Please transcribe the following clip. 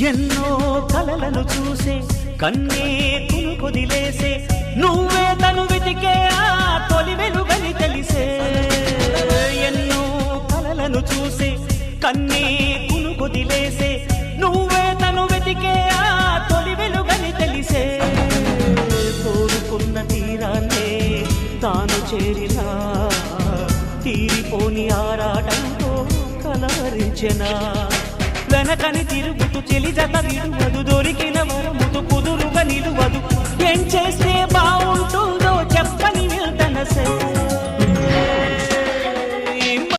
ఎన్నో కలలను చూసే కన్నే కొదిలేసే నువ్వే తను వెతికే ఆ తొలి వెలుగని తెలిసే ఎన్నో కలలను చూసే కన్నే కొదిలేసే నువ్వే తను వెతికే ఆ తొలి వెలుగని తెలిసే కోరుకున్న తీరాన్నే తాను చేరినా తీరిపోని ఆరాటంతో కలవరించెనా వెనకని తిరుగుతూ చెలి జత విడువదు దొరికిన వరముతు కుదురుగా నిలువదు ఏం చేస్తే బాగుంటుందో చెప్పని వెళ్తనసే